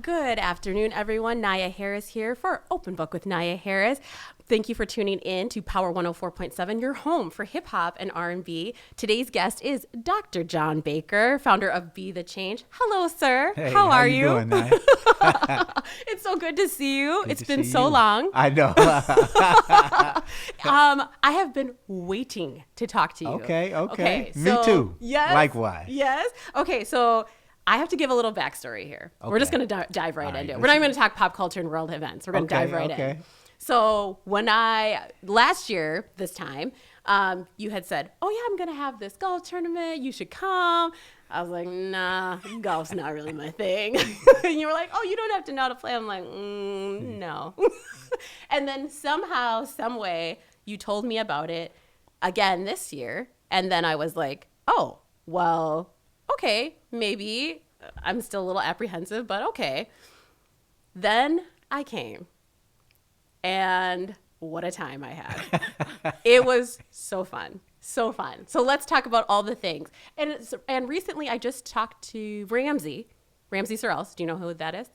Good afternoon, everyone. Nyia Harris here for Open Book with Nyia Harris. Thank you for tuning in to Power 104.7, your home for hip hop and R&B. Today's guest is Dr. John Baker, founder of Be the Change. Hello, sir. Hey, how are you? Doing, Nyia? It's so good to see you. Good it's to been see so you. long. I know. I have been waiting to talk to you. Okay. Me so, too. Yes. Likewise. Yes. Okay, so I have to give a little backstory here. We're just going to dive right into it. We're not even going to talk pop culture and world events. We're going to dive right in. So when last year, this time, you had said, oh yeah, I'm going to have this golf tournament. You should come. I was like, nah, golf's not really my thing. And you were like, oh, you don't have to know how to play. I'm like, no. And then somehow, some way, you told me about it again this year. And then I was like, oh, well, okay, maybe. I'm still a little apprehensive, but okay. Then I came. And what a time I had. It was so fun. So fun. So let's talk about all the things. And recently I just talked to Ramsey Sorrells. Do you know who that is?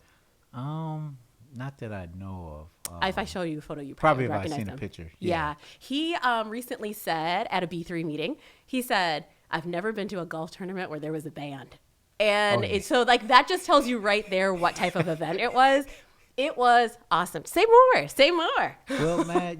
Not that I know of. If I show you a photo, you probably probably if recognize I've seen them. a picture. Yeah. He recently said at a B3 meeting, he said, I've never been to a golf tournament where there was a band. And so like that just tells you right there what type of event it was. It was awesome. Say more. Well, man,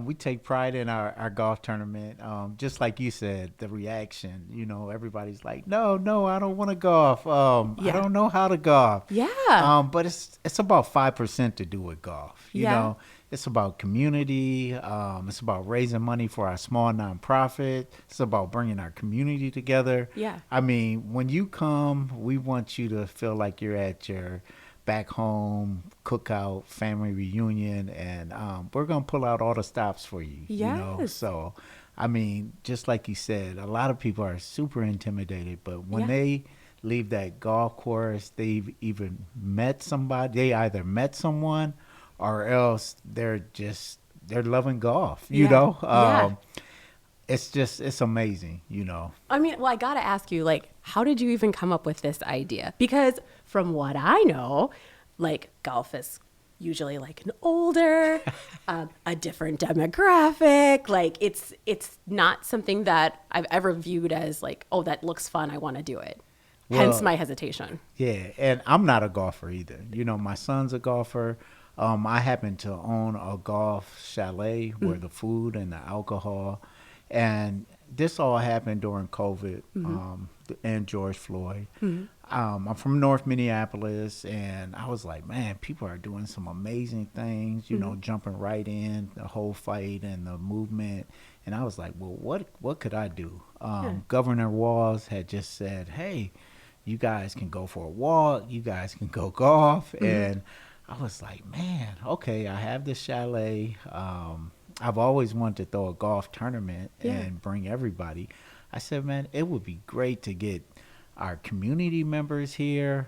we take pride in our golf tournament. Just like you said, the reaction, everybody's like, no, I don't want to golf. I don't know how to golf. Yeah. But it's about 5% to do with golf. You know, it's about community. It's about raising money for our small nonprofit. It's about bringing our community together. Yeah. I mean, when you come, we want you to feel like you're at your back home cookout family reunion, and we're gonna pull out all the stops for you. Yes. So I mean, just like you said, a lot of people are super intimidated, but when they leave that golf course, they've even met somebody. They either met someone or else they're loving golf. It's amazing. I mean, well, I got to ask you, like, how did you even come up with this idea? Because from what I know, like, golf is usually like an older, a different demographic. Like, it's not something that I've ever viewed as like, oh, that looks fun, I want to do it. Hence my hesitation. Yeah, and I'm not a golfer either. My son's a golfer. I happen to own a golf chalet where the food and the alcohol. And this all happened during COVID and George Floyd. I'm from North Minneapolis, and I was like, man, people are doing some amazing things, jumping right in the whole fight and the movement. And I was like, well, what could I do? Governor Walz had just said, hey, you guys can go for a walk, you guys can go golf. And I was like, man, okay, I have this chalet. I've always wanted to throw a golf tournament and bring everybody. I said, man, it would be great to get our community members here,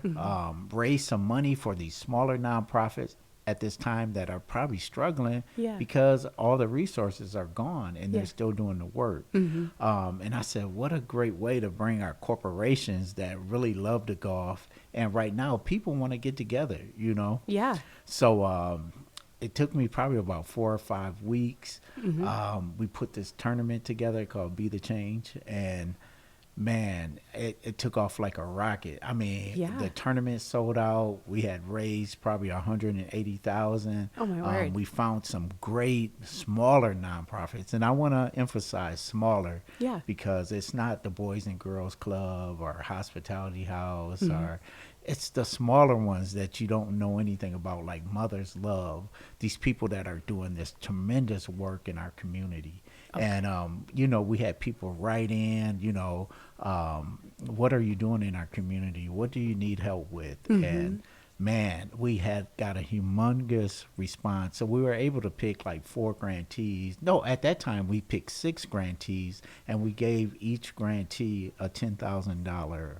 raise some money for these smaller nonprofits at this time that are probably struggling because all the resources are gone and they're still doing the work. And I said, what a great way to bring our corporations that really love the golf. And right now, people want to get together, Yeah. So it took me probably about 4 or 5 weeks. We put this tournament together called Be the Change, and man, it took off like a rocket. I mean, the tournament sold out. We had raised probably $180,000. Oh my word! We found some great smaller nonprofits, and I want to emphasize smaller, because it's not the Boys and Girls Club or Hospitality House or. It's the smaller ones that you don't know anything about, like Mother's Love, these people that are doing this tremendous work in our community. Okay. And, we had people write in, what are you doing in our community? What do you need help with? And, man, we had got a humongous response. So we were able to pick like 4 grantees. No, at that time we picked 6 grantees, and we gave each grantee a $10,000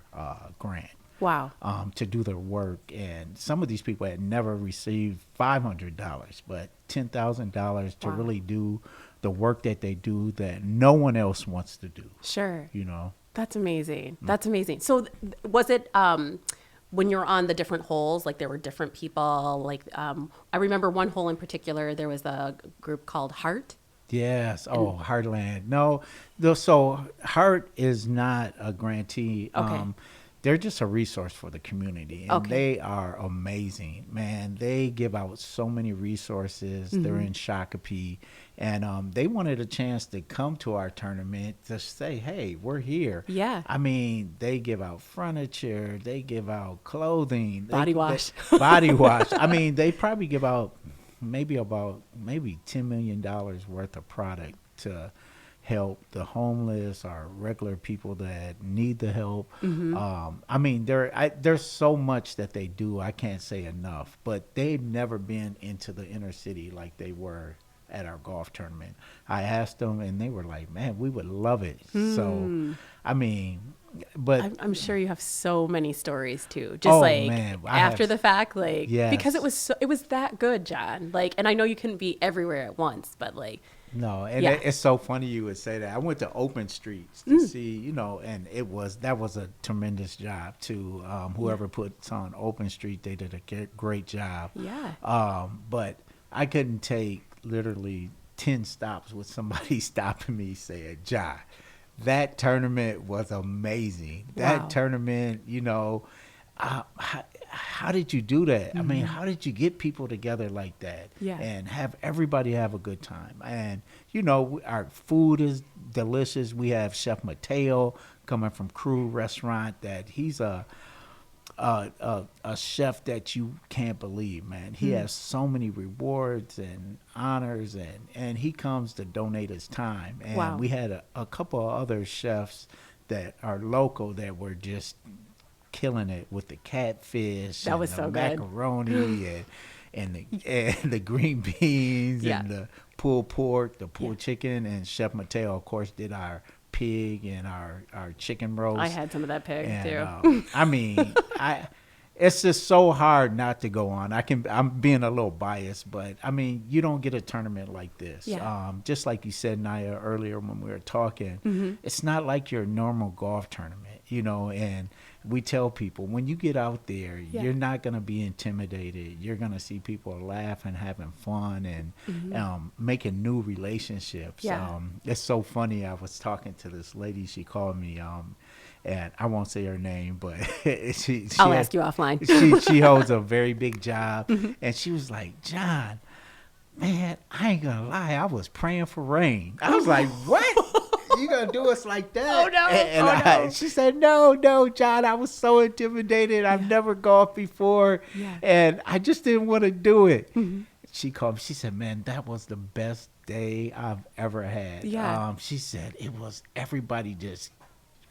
grant. Wow. To do their work. And some of these people had never received $500, but $10,000 to really do the work that they do that no one else wants to do. Sure. You know? That's amazing. That's amazing. So was it when you're on the different holes, like there were different people. Like I remember one hole in particular, there was a group called Heart. Yes. Oh, Heartland. No, so Heart is not a grantee. Okay. They're just a resource for the community, and Okay. they are amazing, man. They give out so many resources. They're in Shakopee, and they wanted a chance to come to our tournament to say, "Hey, we're here." Yeah. I mean, they give out furniture, they give out clothing, Body wash. body wash. I mean, they probably give out maybe $10 million worth of product to help the homeless or regular people that need the help. I mean, there's so much that they do. I can't say enough, but they've never been into the inner city like they were at our golf tournament. I asked them, and they were like, "Man, we would love it." So, I mean, but I'm sure you have so many stories too. Just man, after the fact, Yes. because it was that good, John. And I know you couldn't be everywhere at once, but no, and Yeah. it's so funny you would say that. I went to Open Streets to see, and that was a tremendous job too. Whoever puts on Open Street, they did a great job. Yeah. But I couldn't take literally 10 stops with somebody stopping me saying, "John, that tournament was amazing. That Wow. tournament, how did you do that? I mean, how did you get people together like that Yeah. and have everybody have a good time?" And, our food is delicious. We have Chef Mateo coming from Crew Restaurant that he's a chef that you can't believe, man. He has so many rewards and honors, and he comes to donate his time. And Wow. we had a couple of other chefs that are local that were just killing it with the catfish That and was the so good. macaroni and the green beans Yeah. and the pulled pork, the pulled chicken, and Chef Mateo, of course, did our pig and our chicken roast. I had some of that pig And, too. I mean, it's just so hard not to go on. I'm being a little biased, but I mean, you don't get a tournament like this. Yeah. Just like you said, Nyia, earlier when we were talking, it's not like your normal golf tournament, and we tell people when you get out there, Yeah. you're not going to be intimidated. You're going to see people laughing, having fun, and making new relationships. Yeah. It's so funny. I was talking to this lady. She called me, and I won't say her name, but I'll ask you offline. she holds a very big job, and she was like, "John, man, I ain't gonna lie, I was praying for rain." I was like, "What? You gonna do us like that?" Oh, no. And she said, no, John, I was so intimidated. I've never golfed before, Yeah. and I just didn't want to do it. She called me. She said, "Man, that was the best day I've ever had." Yeah. She said it was everybody just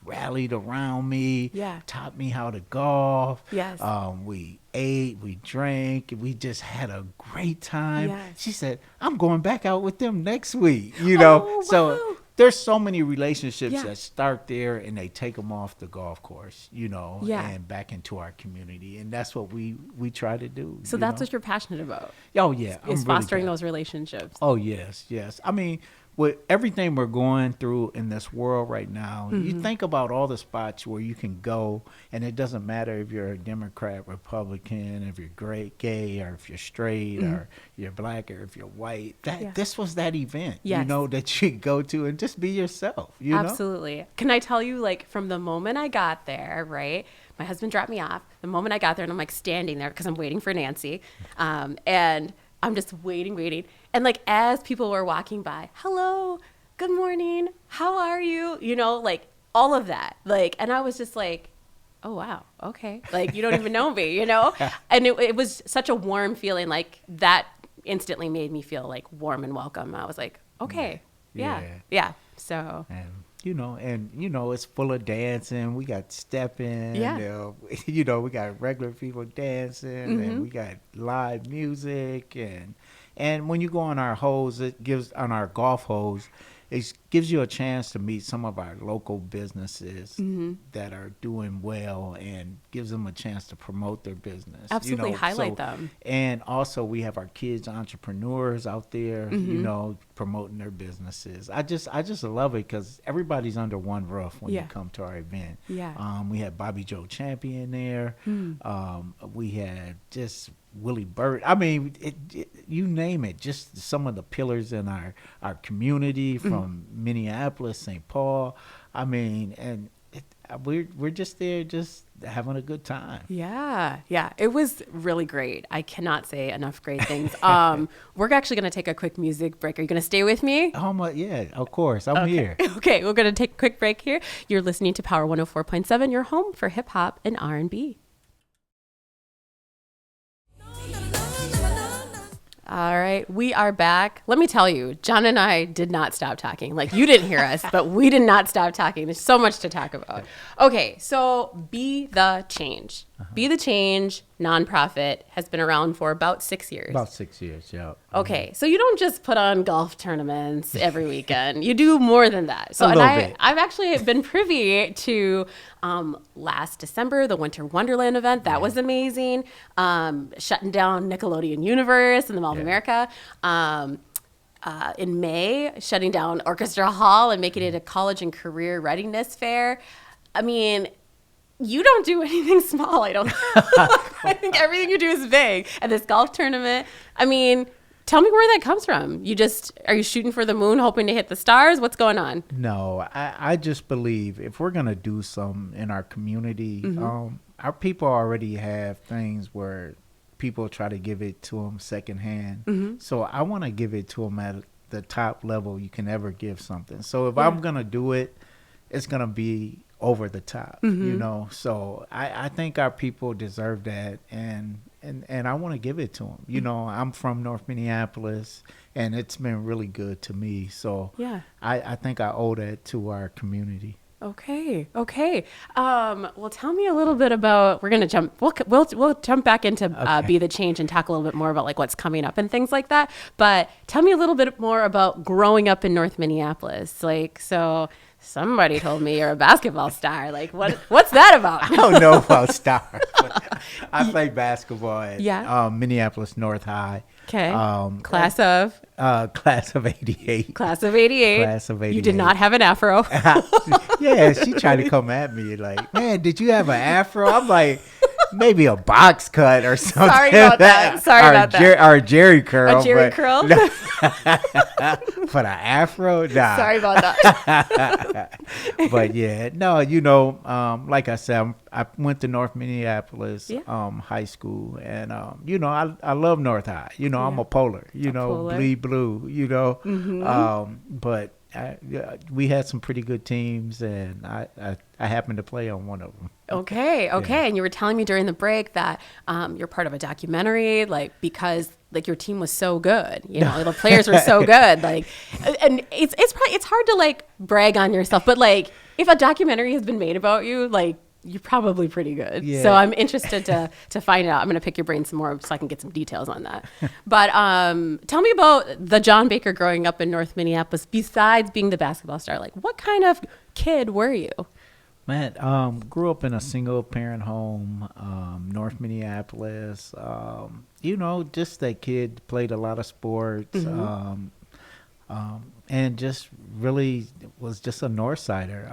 rallied around me, Yeah. taught me how to golf. Yes. We ate, we drank, we just had a great time. Yes. She said, "I'm going back out with them next week." Oh, So wow. there's so many relationships Yeah. that start there and they take them off the golf course, Yeah. and back into our community. And that's what we try to do. So that's what you're passionate about, Oh, yeah. I'm is really fostering glad. those relationships. Oh, yes. I mean, with everything we're going through in this world right now, you think about all the spots where you can go, and it doesn't matter if you're a Democrat, Republican, if you're gay, or if you're straight, or you're black, or if you're white. Yeah. This was that event, Yes. that you go to and just be yourself, Absolutely. Can I tell you, from the moment I got there, right? My husband dropped me off. The moment I got there, and I'm standing there because I'm waiting for Nancy, and I'm just waiting. And as people were walking by, "Hello, good morning, how are you?" All of that. And I was just like, "Oh, wow, okay." You don't even know me, And it was such a warm feeling. That instantly made me feel warm and welcome. I was like, okay, yeah. So. And it's full of dancing. We got stepping. Yeah. We got regular people dancing, and we got live music, and when you go on our holes, on our golf holes, it gives you a chance to meet some of our local businesses that are doing well, and gives them a chance to promote their business. Absolutely, highlight them. And also, we have our kids entrepreneurs out there, promoting their businesses. I just love it because everybody's under one roof when you come to our event. Yeah. We had Bobby Joe Champion there. We had just Willie Burt. I mean, you name it. Just some of the pillars in our community from Minneapolis, St. Paul. I mean, and we're just there, just having a good time. Yeah. It was really great. I cannot say enough great things. We're actually going to take a quick music break. Are you going to stay with me? Oh my, yeah, of course. I'm here. Okay, we're going to take a quick break here. You're listening to Power 104.7, your home for hip hop and R&B. All right, we are back. Let me tell you, John and I did not stop talking. Like, you didn't hear us, but we did not stop talking. There's so much to talk about. Okay, so Be the Change. Be the Change nonprofit has been around for about 6 years. About 6 years, yeah. Okay, so you don't just put on golf tournaments every weekend. You do more than that. So, bit. I've actually been privy to last December, the Winter Wonderland event. That was amazing. Shutting down Nickelodeon Universe and the Mall of America. In May, shutting down Orchestra Hall and making it a college and career readiness fair. I mean, you don't do anything small, I don't I think everything you do is big. And this golf tournament, I mean, tell me where that comes from. Are you shooting for the moon, hoping to hit the stars? What's going on? No, I just believe if we're going to do something in our community, our people already have things where people try to give it to them secondhand. So I want to give it to them at the top level you can ever give something. So if I'm going to do it, it's going to be over the top, so I think our people deserve that, and I want to give it to them. I'm from North Minneapolis, and it's been really good to me, so I think I owe that to our community. Okay. Well, tell me a little bit about. We're gonna jump. We'll jump back into Be the Change and talk a little bit more about like what's coming up and things like that. But tell me a little bit more about growing up in North Minneapolis. Like, so somebody told me you're a basketball star. Like, what's that about? I don't know about stars. But I played basketball at Minneapolis North High. Okay. Class of 88. Class of 88. Class of 88. You did not have an afro. Yeah, she tried to come at me like, man, did you have an afro? I'm like, maybe a box cut or something. Sorry about that. Or a Jerry curl. A Jerry curl? No. For the afro? Nah. Sorry about that. But yeah, no, like I said, I went to North Minneapolis high school, and I love North High. I'm a polar. Bleed blue. But we had some pretty good teams, and I happened to play on one of them. Okay. And you were telling me during the break that you're part of a documentary, like, because like your team was so good, the players were so good, like, and it's hard to like brag on yourself, but like if a documentary has been made about you, like, you're probably pretty good. Yeah. So I'm interested to find out. I'm going to pick your brain some more so I can get some details on that. But tell me about the John Baker growing up in North Minneapolis. Besides being the basketball star, like, what kind of kid were you? Man, grew up in a single parent home, North Minneapolis. Just that kid, played a lot of sports. And just really was just a North Sider.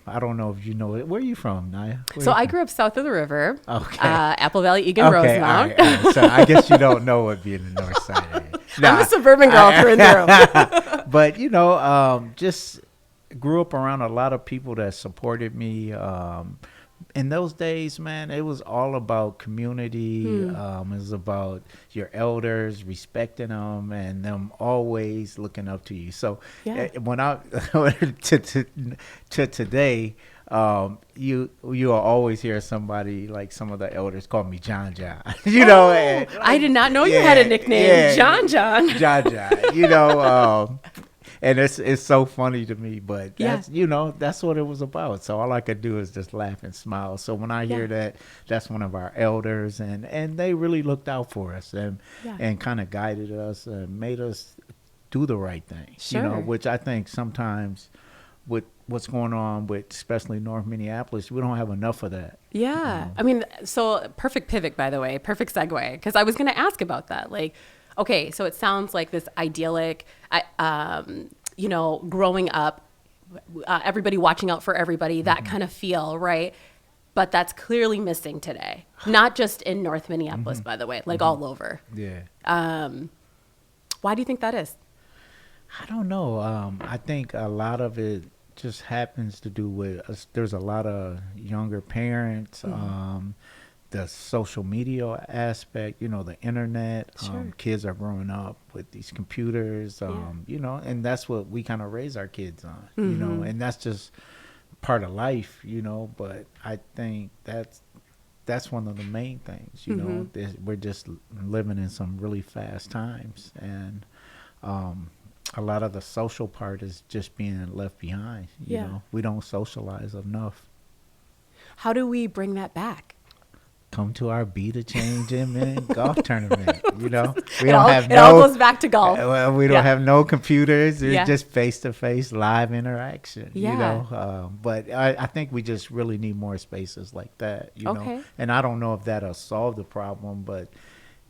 I don't know if you know it. Where are you from, Nyia? So I grew up south of the river. Okay. Apple Valley, Egan, Rosemount. All right. So I guess you don't know what being a North Sider is. I'm a suburban girl through and through. But, just grew up around a lot of people that supported me. In those days, man, it was all about community. It was about your elders, respecting them, and them always looking up to you. So when I to today, you will always hear somebody, like some of the elders, call me John. And, I did not know you had a nickname, John. John. And it's so funny to me, but that's that's what it was about. So all I could do is just laugh and smile. So when I hear that, that's one of our elders, and they really looked out for us and kind of guided us and made us do the right thing. Sure. You know, which I think sometimes with what's going on with especially North Minneapolis, we don't have enough of that. Yeah. I mean, so perfect pivot, by the way, perfect segue, because I was going to ask about that. Like, okay, so it sounds like this idyllic, you know, growing up, everybody watching out for everybody, that kind of feel, right? But that's clearly missing today. Not just in North Minneapolis, by the way, like all over. Yeah. Why do you think that is? I don't know. I think a lot of it just happens to do with there's a lot of younger parents, the social media aspect, you know, the internet. Sure. Kids are growing up with these computers, you know, and that's what we kind of raise our kids on, you know, and that's just part of life, you know. But I think that's one of the main things, you know. We're just living in some really fast times, and a lot of the social part is just being left behind. You know, we don't socialize enough. How do we bring that back? Come to our Be the Change in golf tournament. You know, it all goes back to golf. We don't have no computers. It's just face-to-face live interaction. Yeah. You know, but I think we just really need more spaces like that. You know, and I don't know if that'll solve the problem, but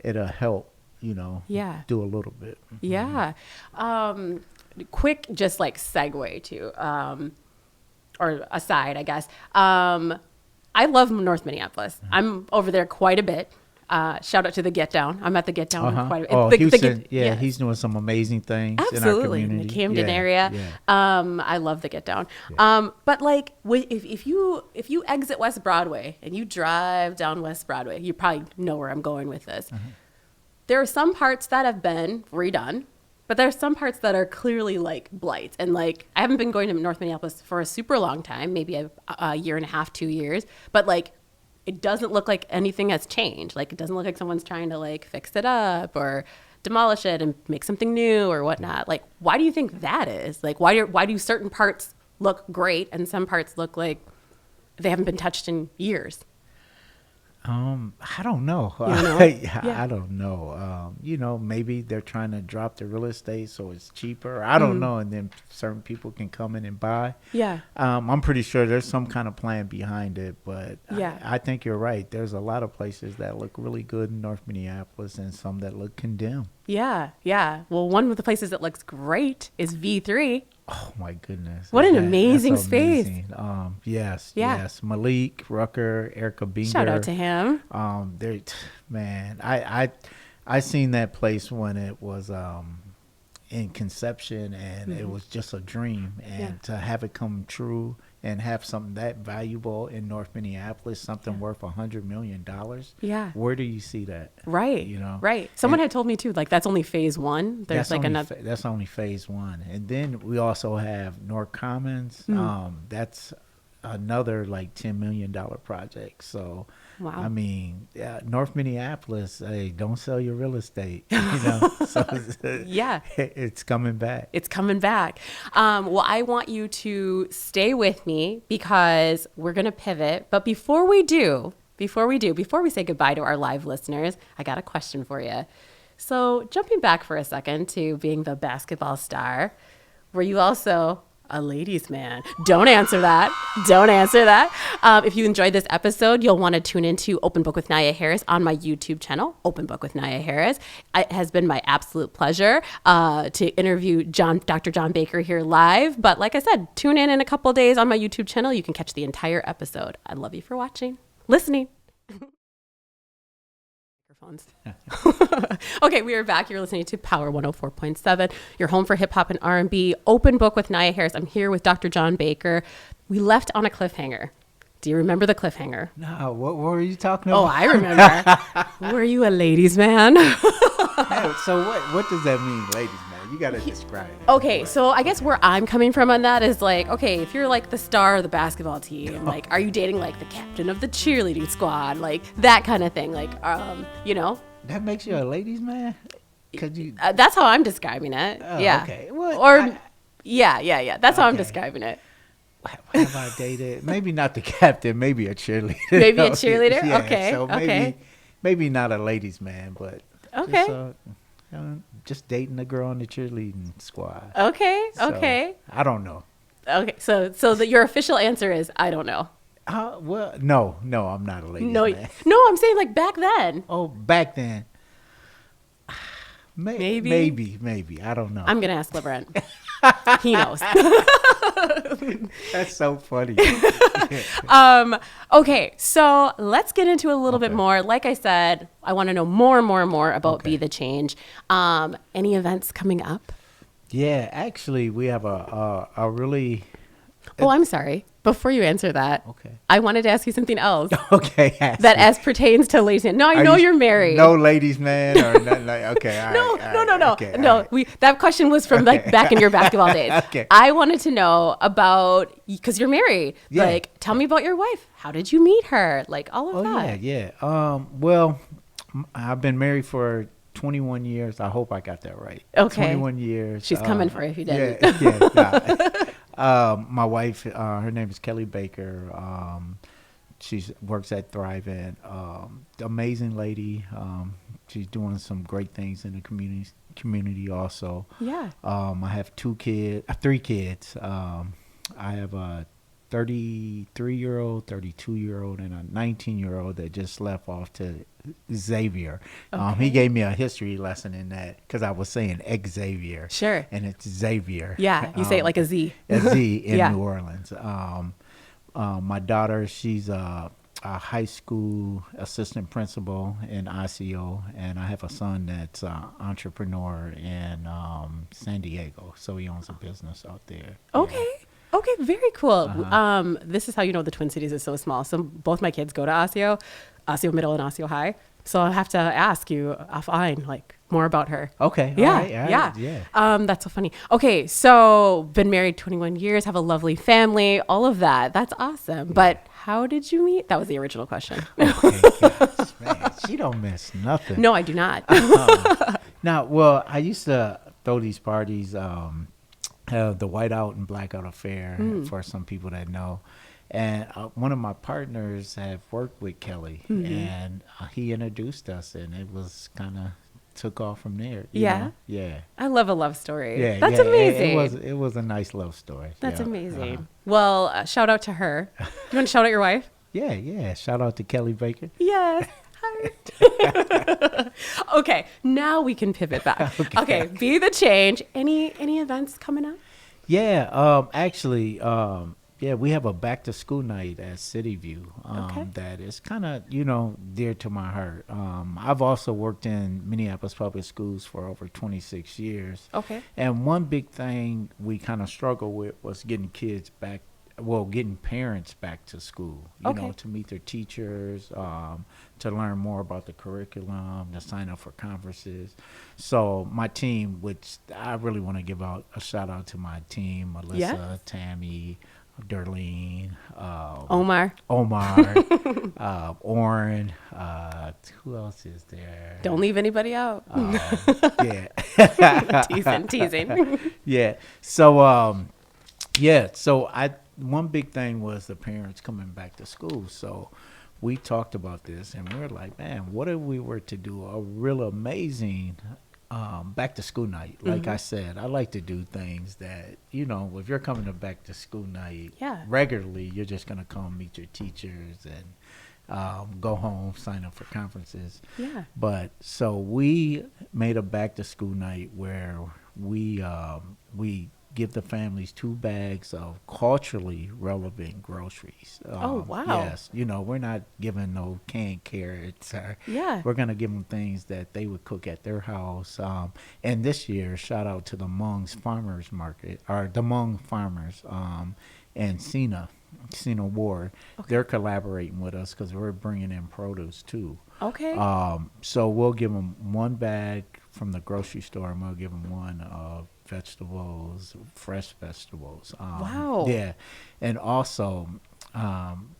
it'll help. You know, do a little bit. Yeah. Quick, just like segue to, or aside, I guess. I love North Minneapolis. I'm over there quite a bit. Shout out to the Get Down. I'm at the Get Down quite a bit. Oh, Houston, he's doing some amazing things in our community. In the Camden area. Yeah. I love the Get Down. But like, if you exit West Broadway and you drive down West Broadway, you probably know where I'm going with this. There are some parts that have been redone, but there are some parts that are clearly like blights. And like, I haven't been going to North Minneapolis for a super long time, maybe a year and a half, 2 years. But like, it doesn't look like anything has changed. Like, it doesn't look like someone's trying to like fix it up or demolish it and make something new or whatnot. Like, why do you think that is? Like, why do certain parts look great and some parts look like they haven't been touched in years? I don't know. I don't know. You know, maybe they're trying to drop the real estate so it's cheaper. I don't know. And then certain people can come in and buy. Yeah. I'm pretty sure there's some kind of plan behind it, but I think you're right. There's a lot of places that look really good in North Minneapolis and some that look condemned. Yeah. Yeah. Well, one of the places that looks great is V3. Oh my goodness! What an amazing space! Yes. Malik Rucker, Erica Binger. Shout out to him. Man, I seen that place when it was in conception, and it was just a dream, and to have it come true and have something that valuable in North Minneapolis, something worth $100 million. Yeah. Where do you see that? Right. You know. Right. Someone had told me too, like that's only phase one. There's like another. That's only phase one, and then we also have North Commons. That's another like $10 million project. So. Wow. I mean, North Minneapolis, hey, don't sell your real estate, you know. So it's coming back. It's coming back. Well, I want you to stay with me because we're going to pivot. But before we say goodbye to our live listeners, I got a question for you. So jumping back for a second to being the basketball star, were you also a ladies' man? Don't answer that. If you enjoyed this episode, you'll want to tune into Open Book with Nyia Harris on my YouTube channel, Open Book with Nyia Harris. It has been my absolute pleasure to interview Dr. John Baker here live. But like I said, tune in a couple of days on my YouTube channel. You can catch the entire episode. I love you for listening. Okay, we are back. You're listening to Power 104.7, your home for hip hop and R&B. Open Book with Nyia Harris. I'm here with Dr. John Baker. We left on a cliffhanger. Do you remember the cliffhanger? No, what were you talking about? Oh, I remember. Were you a ladies' man? So what does that mean, ladies' man? You got to describe it. Okay, so I guess where I'm coming from on that is like, okay, if you're like the star of the basketball team, like, are you dating like the captain of the cheerleading squad? Like that kind of thing. Like, you know. That makes you a ladies' man? That's how I'm describing it. Yeah. Okay. Yeah. That's how I'm describing it. Have I dated? Maybe not the captain. Maybe a cheerleader. Maybe a cheerleader. Yeah, okay. So maybe not a ladies' man, but okay. Just, just dating a girl on the cheerleading squad. Okay. So, Okay. I don't know. Okay. So your official answer is I don't know. Well, no, I'm not a ladies man. No, I'm saying like back then. Oh, back then. Maybe. Maybe. I don't know. I'm gonna ask LeBrent. He knows. That's so funny. Okay, so let's get into a little bit more. Like I said, I want to know more and more about Be the Change. Any events coming up? Yeah, actually, we have a really. Oh, I'm sorry. Before you answer that, I wanted to ask you something else. Okay. As pertains to ladies. No, I know you're married. No ladies man or nothing like. Okay. No. Okay, no. That question was from like back in your basketball days. Okay. I wanted to know about because you're married. Yeah. Like, tell me about your wife. How did you meet her? Like all of that. Yeah. Well, I've been married for 21 years. I hope I got that right. Okay. 21 years. She's coming for you if you didn't. My wife, her name is Kelly Baker. She works at Thrive Ed. Amazing lady. She's doing some great things in the community also. Yeah. I have three kids. I have a 33-year-old, 32-year-old, and a 19-year-old that just left off to Xavier. He gave me a history lesson in that because I was saying Xavier. Sure. And it's Xavier. Yeah, you say it like a Z. A Z in New Orleans. My daughter, she's a high school assistant principal in ICO, and I have a son that's an entrepreneur in San Diego. So he owns a business out there. Okay. Yeah. Okay, very cool. This is how you know the Twin Cities is so small. So both my kids go to Osseo Middle and Osseo High. So I'll have to ask you offline, like more about her. Okay. Yeah. All right, yeah. That's so funny. Okay. So been married 21 years, have a lovely family, all of that. That's awesome. Yeah. But how did you meet? That was the original question. Okay, gosh, man, she don't miss nothing. No, I do not. I used to throw these parties, the Whiteout and Blackout Affair for some people that know. And one of my partners have worked with Kelly, and he introduced us, and it was kind of took off from there. You know? Yeah. I love a love story. Yeah, that's amazing. It was a nice love story. That's amazing. Well, shout out to her. You want to shout out your wife? Yeah. Shout out to Kelly Baker. Yes. Hi. Okay, now we can pivot back. Okay, Be the Change. Any events coming up? Yeah. Actually. We have a back to school night at City View that is kind of, dear to my heart. I've also worked in Minneapolis public schools for over 26 years. Okay. And one big thing we kind of struggled with was getting parents back to school, to meet their teachers, to learn more about the curriculum, to sign up for conferences. So my team, which I really want to give out a shout out to my team, Melissa, Tammy, Darlene, Omar, Oren, who else is there? Don't leave anybody out. Yeah. Teasing. Yeah. So, one big thing was the parents coming back to school. So we talked about this, and we were like, man, what if we were to do a real amazing back to school night? Like I said, I like to do things that, if you're coming to back to school night regularly, you're just going to come meet your teachers and go home, sign up for conferences. Yeah. But so we made a back to school night where we give the families 2 bags of culturally relevant groceries. Oh, wow. Yes. We're not giving no canned carrots. We're going to give them things that they would cook at their house. And this year, shout out to the Hmong's Farmers Market, or the Hmong Farmers, and Cena Ward. Okay. They're collaborating with us because we're bringing in produce too. Okay. So we'll give them 1 bag from the grocery store, and we'll give them 1 of vegetables, fresh vegetables. Wow. Yeah. And also,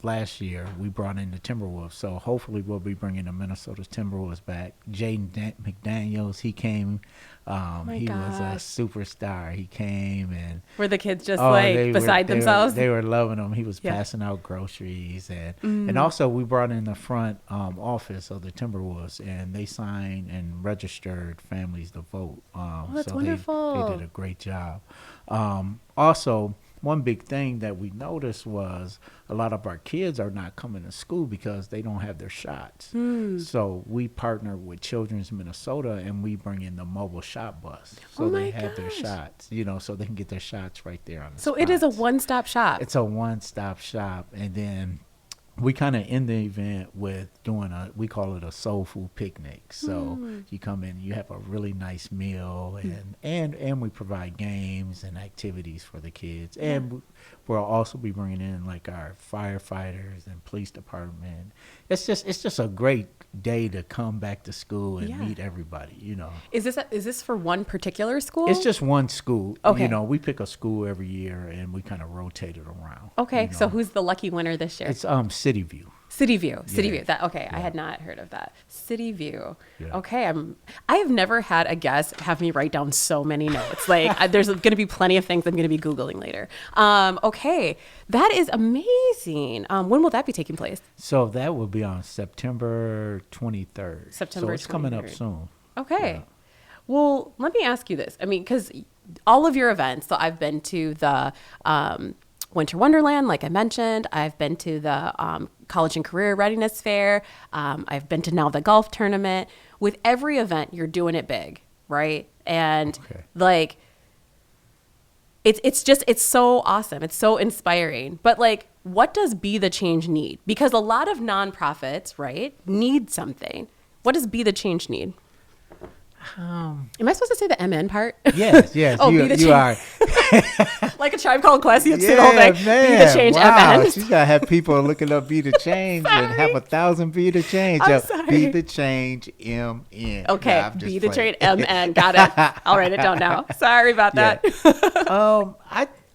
last year we brought in the Timberwolves, so hopefully we'll be bringing the Minnesota Timberwolves back. Jaden McDaniels, he came. He was a superstar. He came and were the kids just beside themselves? They were loving him. He was passing out groceries and also we brought in the front office of the Timberwolves, and they signed and registered families to vote. That's so wonderful. They did a great job. Also, one big thing that we noticed was a lot of our kids are not coming to school because they don't have their shots. So we partner with Children's Minnesota, and we bring in the mobile shot bus. So they have their shots, so they can get their shots right there on the spot. It is a one-stop shop. It's a one-stop shop. And then we kind of end the event with doing we call it a soul food picnic. So you come in, you have a really nice meal, and we provide games and activities for the kids. And we'll also be bringing in like our firefighters and police department. It's just a great day to come back to school and meet everybody. Is this for one particular school? It's just one school. Okay. We pick a school every year and we kind of rotate it around. Okay. So who's the lucky winner this year? It's City View. City View. I had not heard of that. City View. Yeah. Okay. I have never had a guest have me write down so many notes. There's going to be plenty of things I'm going to be Googling later. Okay. That is amazing. When will that be taking place? So that will be on September 23rd. September 23rd. So it's coming up soon. Okay. Yeah. Well, let me ask you this. because all of your events, so I've been to the Winter Wonderland, like I mentioned. I've been to the College and Career Readiness Fair. I've been to now the golf tournament. With every event, you're doing it big, right? And it's so awesome. It's so inspiring. But what does Be the Change need? Because a lot of nonprofits, right, need something. What does Be the Change need? Am I supposed to say the MN part? Yes. you are. Like a Tribe Called Quest, you have to say the whole thing. Man. Be the Change wow. MN. She's got to have people looking up Be the Change and have 1,000 Be the Change. I'm sorry. Be the Change MN. Okay, Be the Change MN. Got it. I'll write it down now. Sorry about that.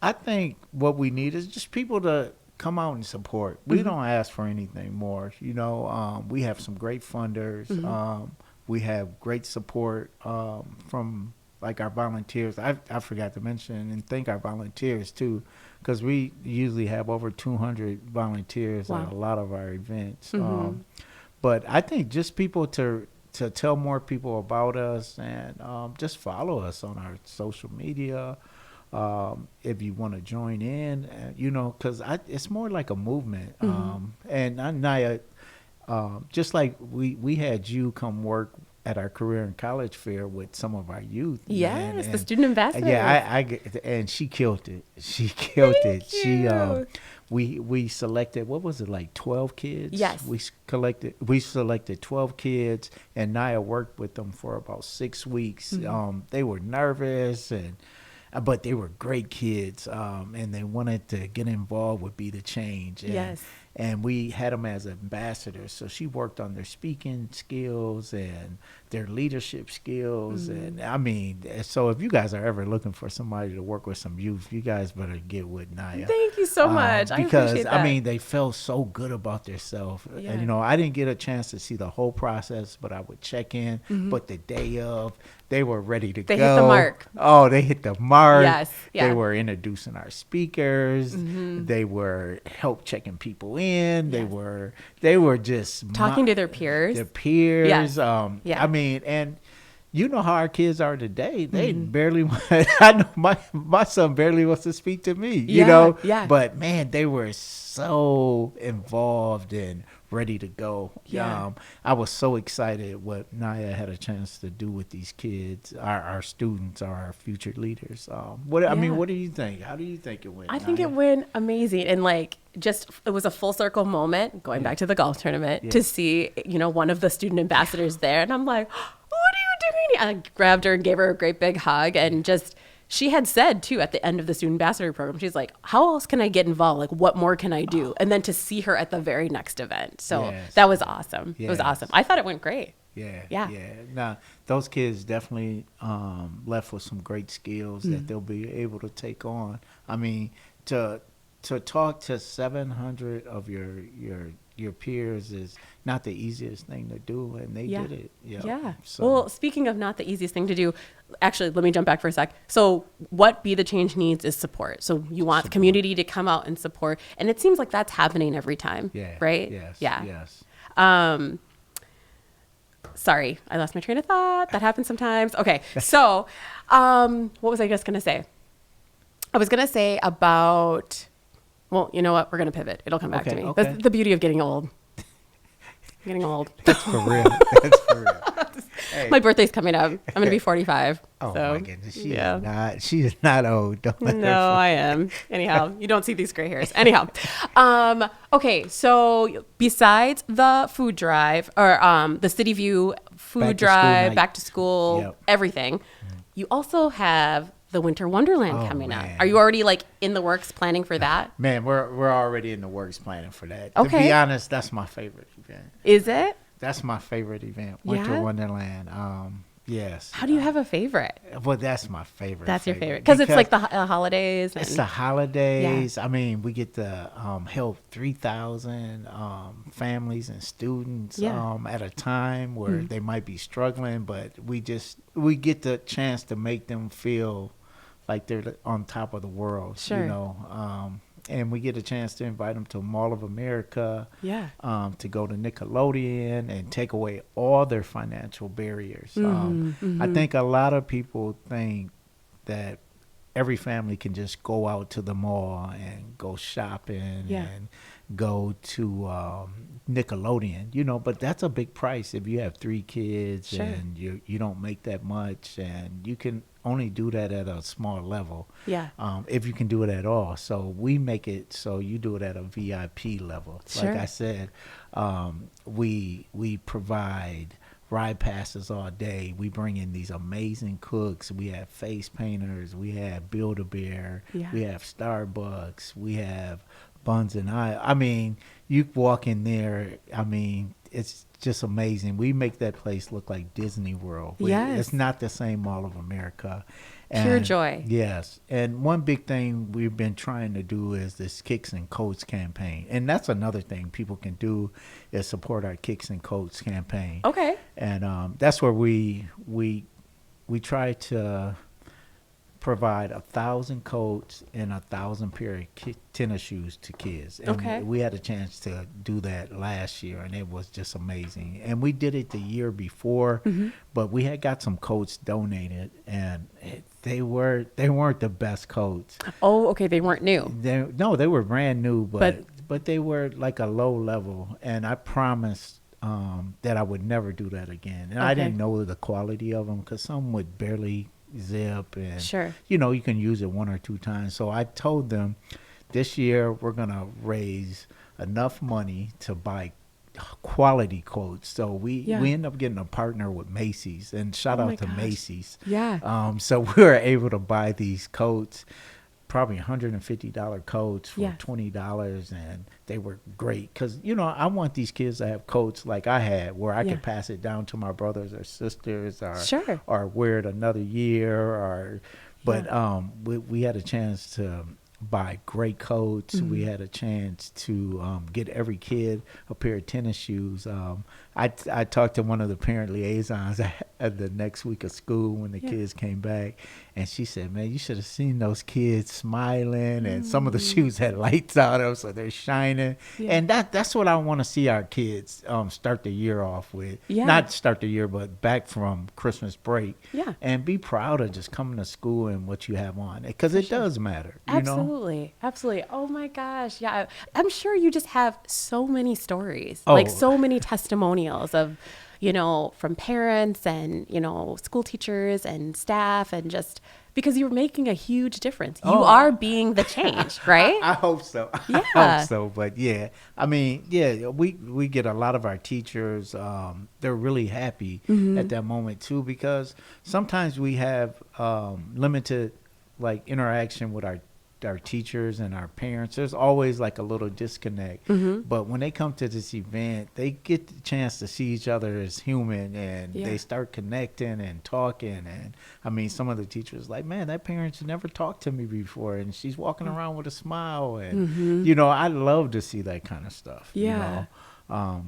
I think what we need is just people to come out and support. We don't ask for anything more. We have some great funders. We have great support from our volunteers. I forgot to mention and thank our volunteers too, because we usually have over 200 volunteers at a lot of our events. But I think just people to tell more people about us and just follow us on our social media. If you want to join in, because it's more like a movement. And Nyia, just like we had you come work at our career and college fair with some of our youth. Yes, the student ambassador. Yeah, and she killed it. She killed it. You. We selected, what was it, 12 kids? Yes. We selected 12 kids, and Nyia worked with them for about 6 weeks. They were nervous but they were great kids, and they wanted to get involved with Be the Change. And we had them as ambassadors. So she worked on their speaking skills and their leadership skills. And so if you guys are ever looking for somebody to work with some youth, you guys better get with Nyia. Thank you so much. I appreciate that. Because, they felt so good about themselves. Yeah. And, I didn't get a chance to see the whole process, but I would check in. But the day of, they were ready to go. They hit the mark. Oh, they hit the mark. Yes. Yeah. They were introducing our speakers. They were help checking people in. Yes. They were just talking to their peers. Their peers. Yes. And you know how our kids are today. They barely I know my son barely wants to speak to me, you know? Yeah. But man, they were so involved and ready to go. Yeah. I was so excited what Nyia had a chance to do with these kids, our students, our future leaders. What do you think? How do you think it went? I think it went amazing. And it was a full circle moment, going back to the golf tournament, to see, one of the student ambassadors there. And I'm like, what are you doing? And I grabbed her and gave her a great big hug. And she had said too, at the end of the student ambassador program, she's like, how else can I get involved? What more can I do? And then to see her at the very next event. So that was awesome. Yes. It was awesome. I thought it went great. Yeah. Now, those kids definitely left with some great skills that they'll be able to take on. to talk to 700 of your peers is not the easiest thing to do, and they did it. Yeah. So. Well, speaking of not the easiest thing to do, actually, let me jump back for a sec. So what Be the Change needs is support. So you want the community to come out and support, and it seems like that's happening every time, right? Yes. Yeah. Yes. Sorry, I lost my train of thought. That happens sometimes. Okay, so what was I just going to say? I was going to say about, well, you know what? We're going to pivot. It'll come back to me. Okay. That's the beauty of getting old. Getting old. That's for real. That's for real. Hey. My birthday's coming up. I'm going to be 45. Oh, so, my goodness. She is not old. Don't let her No, I am. Anyhow, you don't see these gray hairs. Anyhow. Okay, so besides the food drive or the City View food drive, back to school, everything, you also have the Winter Wonderland coming up. Are you already like in the works planning for that? Man, we're already in the works planning for that. Okay. To be honest, that's my favorite event. Is it? That's my favorite event, Winter Wonderland. Yes. How do you have a favorite? Well, that's my favorite. That's your favorite because it's like the holidays. It's the holidays. Yeah. I mean, we get to help 3,000 families and students at a time where they might be struggling, but we get the chance to make them feel like they're on top of the world. Sure. You know. And we get a chance to invite them to Mall of America, to go to Nickelodeon and take away all their financial barriers. I think a lot of people think that every family can just go out to the mall and go shopping and go to Nickelodeon, you know, but that's a big price if you have 3 kids and you don't make that much, and you can only do that at a small level. If you can do it at all. So we make it so you do it at a VIP level. Like I said, we provide ride passes all day. We bring in these amazing cooks. We have face painters. We have Build-A-Bear. We have Starbucks. We have Buns and I mean, you walk in there, I mean, it's just amazing. We make that place look like Disney World. It's not the same Mall of America. And pure joy. Yes. And one big thing we've been trying to do is this Kicks and Coats campaign. And that's another thing people can do is support our Kicks and Coats campaign. Okay. And that's where we try to provide 1,000 coats and 1,000 pair of tennis shoes to kids. And we had a chance to do that last year, and it was just amazing. And we did it the year before, but we had got some coats donated, and they weren't the best coats. Oh, okay. They weren't new. They were brand new, but they were like a low level. And I promised that I would never do that again. And I didn't know the quality of them because some would barely zip, and you know, you can use it 1 or 2 times. So I told them this year we're gonna raise enough money to buy quality coats. So we end up getting a partner with Macy's, and shout out to Macy's. So we were able to buy these coats, probably $150 coats for $20, and they were great because, you know, I want these kids to have coats like I had, where I could pass it down to my brothers or sisters, or wear it another year, but we had a chance to buy great coats. We had a chance to get every kid a pair of tennis shoes. I talked to one of the parent liaisons at the next week of school when the kids came back, and she said, man, you should have seen those kids smiling, and some of the shoes had lights on them, so they're shining. And that's what I want to see our kids start the year off with. Not start the year, but back from Christmas break. And be proud of just coming to school and what you have on, because it does matter. Absolutely. Absolutely. Oh my gosh. Yeah. I'm sure you just have so many stories, like so many testimonials of, you know, from parents and, you know, school teachers and staff, and just because you're making a huge difference. You are being the change, right? I hope so. I hope so. But I mean, we get a lot of our teachers, they're really happy at that moment too, because sometimes we have limited like interaction with our our teachers and our parents, there's always like a little disconnect. But when they come to this event, they get the chance to see each other as human, and they start connecting and talking. And I mean, some of the teachers like, man, that parent's never talked to me before, and she's walking around with a smile. And you know, I love to see that kind of stuff. You know?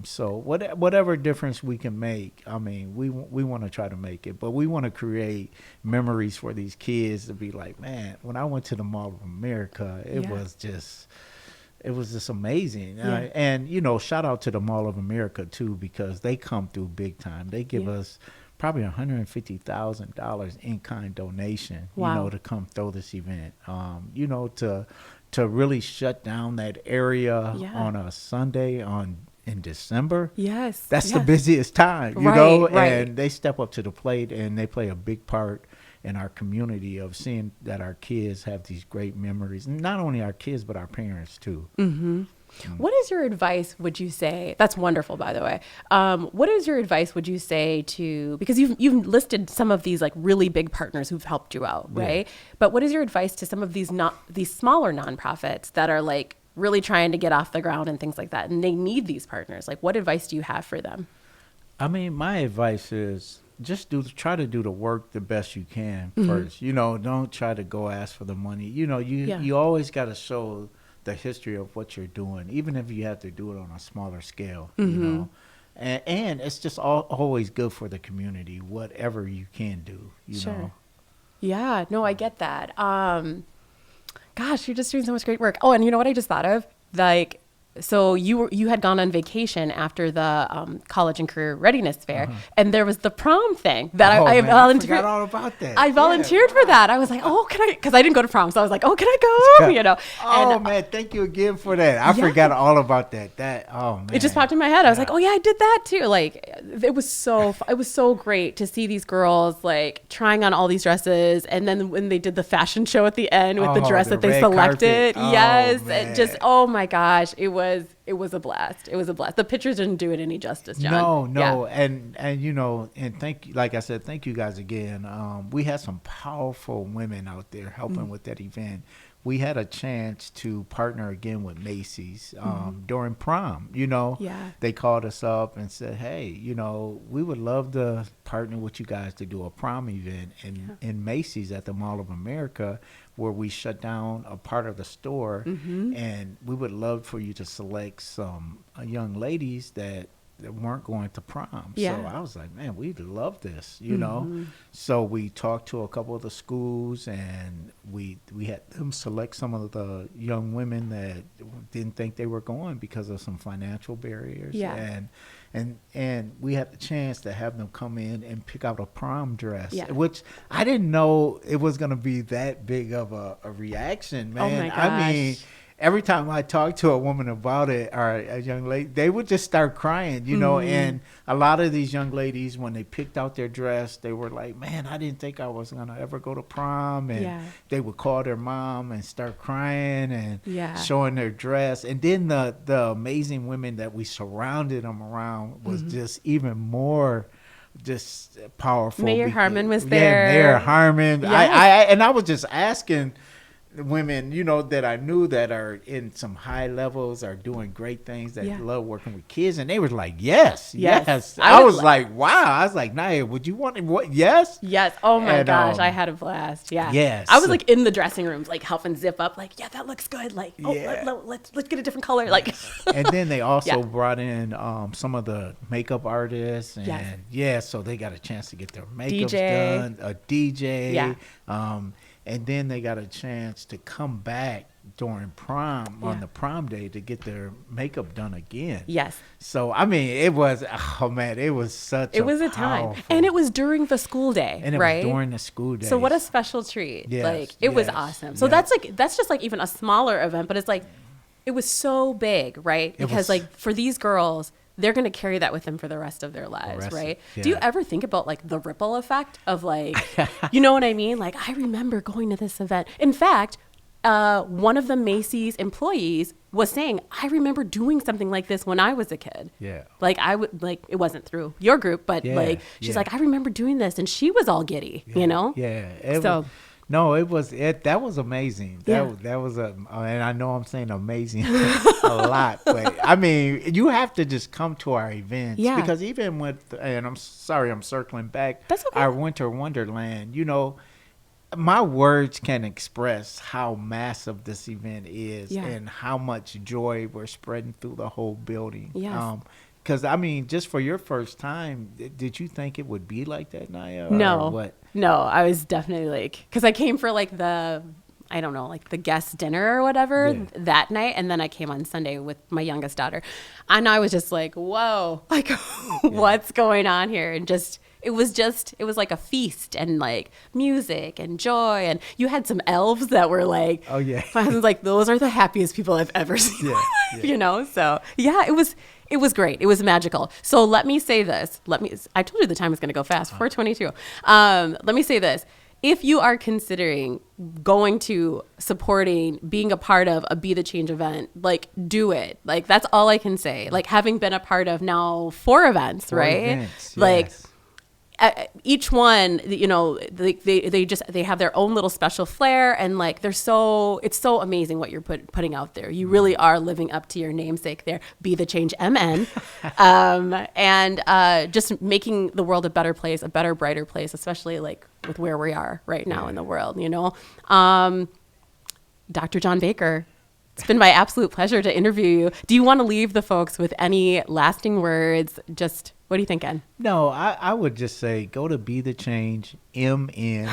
So whatever difference we can make, I mean, we want to try to make it, but we want to create memories for these kids to be like, man, when I went to the Mall of America, it was just amazing. And, you know, shout out to the Mall of America too, because they come through big time. They give us probably $150,000 in kind donation, you know, to come throw this event, you know, to really shut down that area on a Sunday in December. That's the busiest time, you know, and they step up to the plate, and they play a big part in our community of seeing that our kids have these great memories. Not only our kids, but our parents too. What is your advice, would you say? That's wonderful, by the way. What is your advice, would you say, to, because you've listed some of these like really big partners who've helped you out, right? But what is your advice to some of these smaller nonprofits that are like really trying to get off the ground and things like that, and they need these partners? Like, what advice do you have for them? I mean, my advice is just try to do the work the best you can first. You know, don't try to go ask for the money. You know, you always got to show the history of what you're doing, even if you have to do it on a smaller scale, you know. And it's just always good for the community, whatever you can do, you know. Yeah, no, I get that. Gosh, you're just doing so much great work. Oh, and you know what I just thought of? Like, so you had gone on vacation after the college and career readiness fair, and there was the prom thing that I volunteered. I forgot all about that. I volunteered for that. I was like, oh, can I? Because I didn't go to prom, so I was like, oh, can I go? You know. Man, thank you again for that. I forgot all about that. Man, it just popped in my head. I was like, oh yeah, I did that too. Like, it was so great to see these girls like trying on all these dresses, and then when they did the fashion show at the end with the dress that they selected, it just, oh my gosh, it was a blast. It was a blast. The pictures didn't do it any justice, John. No. And you know, and like I said, thank you guys again. We had some powerful women out there helping with that event. We had a chance to partner again with Macy's during prom. You know, they called us up and said, hey, you know, we would love to partner with you guys to do a prom event in Macy's at the Mall of America, where we shut down a part of the store, and we would love for you to select some young ladies that weren't going to prom. So I was like, man, we'd love this, you know. So we talked to a couple of the schools, and we had them select some of the young women that didn't think they were going because of some financial barriers. And we had the chance to have them come in and pick out a prom dress, which I didn't know it was going to be that big of a reaction, man. Oh my gosh. I mean, every time I talked to a woman about it, or a young lady, they would just start crying, you know. And a lot of these young ladies, when they picked out their dress, they were like, man, I didn't think I was going to ever go to prom. And they would call their mom and start crying and showing their dress. And then the amazing women that we surrounded them around was just even more just powerful. Mayor Harmon was there. Mayor Harmon. I was just asking women, you know, that I knew that are in some high levels, are doing great things, that love working with kids, and they were like, yes. I was like, wow. I was like, Nyia, would you want what? Yes. Oh my gosh, I had a blast. I was like in the dressing rooms, like helping zip up, like, that looks good, like, let's get a different color, like. And then they also brought in some of the makeup artists, and so they got a chance to get their makeup done, a DJ, and then they got a chance to come back during prom on the prom day to get their makeup done again. So, I mean, it was, it was such a time. And it was during the school day, and it was during the school day. So what a special treat. It was awesome. So that's just like even a smaller event, but it's like, it was so big, right? Because like for these girls, they're going to carry that with them for the rest of their lives, right? Do you ever think about like the ripple effect of like, you know what I mean? Like, I remember going to this event. In fact, one of the Macy's employees was saying, I remember doing something like this when I was a kid. Like I would, like, it wasn't through your group, but like, she's like, I remember doing this, and she was all giddy, you know? No, that was amazing. That was and I know I'm saying amazing a lot, but I mean, you have to just come to our events because even with, and I'm sorry, I'm circling back. That's okay. Our Winter Wonderland, my words can express how massive this event is and how much joy we're spreading through the whole building. Yes. Because, I mean, just for your first time, did you think it would be like that, Nyia? No. Or what? No, I was definitely because I came for I don't know, the guest dinner or whatever that night. And then I came on Sunday with my youngest daughter. And I was just like, whoa, what's going on here? And it was like a feast and music and joy. And you had some elves that were like, oh yeah. My husband's like, those are the happiest people I've ever seen in my life, So yeah, it was great. It was magical. So let me say this. I told you the time was going to go fast, 4:22. Let me say this. If you are considering going to, supporting, being a part of a Be the Change event, do it. That's all I can say. Having been a part of now 4 events, right? Yes. Each one, they have their own little special flair, and it's so amazing what you're putting out there. You really are living up to your namesake there, Be the Change MN, and just making the world a better place, a better, brighter place, especially with where we are right now in the world. Dr. John Baker, it's been my absolute pleasure to interview you. Do you want to leave the folks with any lasting words? Just what are you thinking? No, I would just say go to Be the Change MN.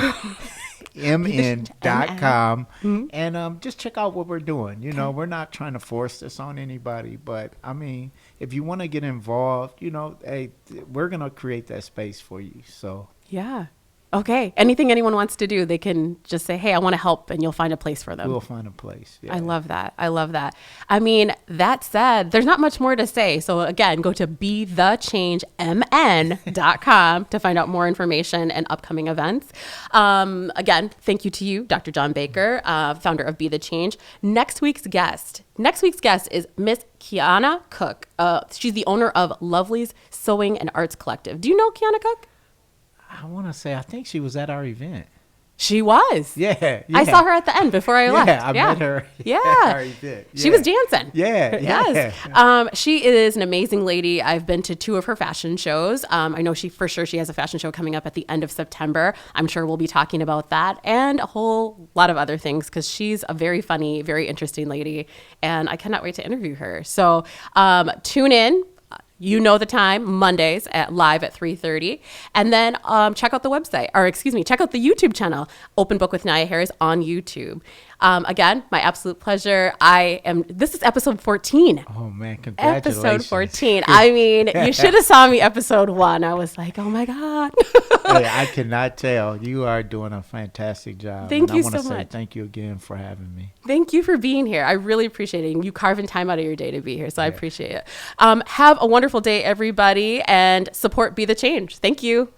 mn.com and just check out what we're doing. We're not trying to force this on anybody, but I mean, if you want to get involved, hey, we're going to create that space for you. So yeah. Okay. Anything anyone wants to do, they can just say, hey, I want to help, and you'll find a place for them. We'll find a place. Yeah. I love that. I mean, that said, there's not much more to say. So again, go to BeTheChangeMN.com to find out more information and upcoming events. Again, thank you to you, Dr. John Baker, founder of Be the Change. Next week's guest is Miss Kiana Cook. She's the owner of Lovely's Sewing and Arts Collective. Do you know Kiana Cook? I want to say, I think she was at our event. She was. Yeah. I saw her at the end before I left. Yeah, I met her. Yeah. At our event. She was dancing. Yeah. Yes. She is an amazing lady. I've been to 2 of her fashion shows. I know she has a fashion show coming up at the end of September. I'm sure we'll be talking about that and a whole lot of other things because she's a very funny, very interesting lady. And I cannot wait to interview her. So tune in. You know the time, Mondays live at 3:30. And then check out the website, check out the YouTube channel, Open Book with Nyia Harris on YouTube. Again, my absolute pleasure. This is episode 14. Oh man, congratulations. Episode 14. I mean, you should have saw me episode 1. I was like, oh my God. Hey, I cannot tell. You are doing a fantastic job. Thank you so much. I want to say thank you again for having me. Thank you for being here. I really appreciate it. And you carving time out of your day to be here. So I appreciate it. Have a wonderful day, everybody, and support Be the Change. Thank you.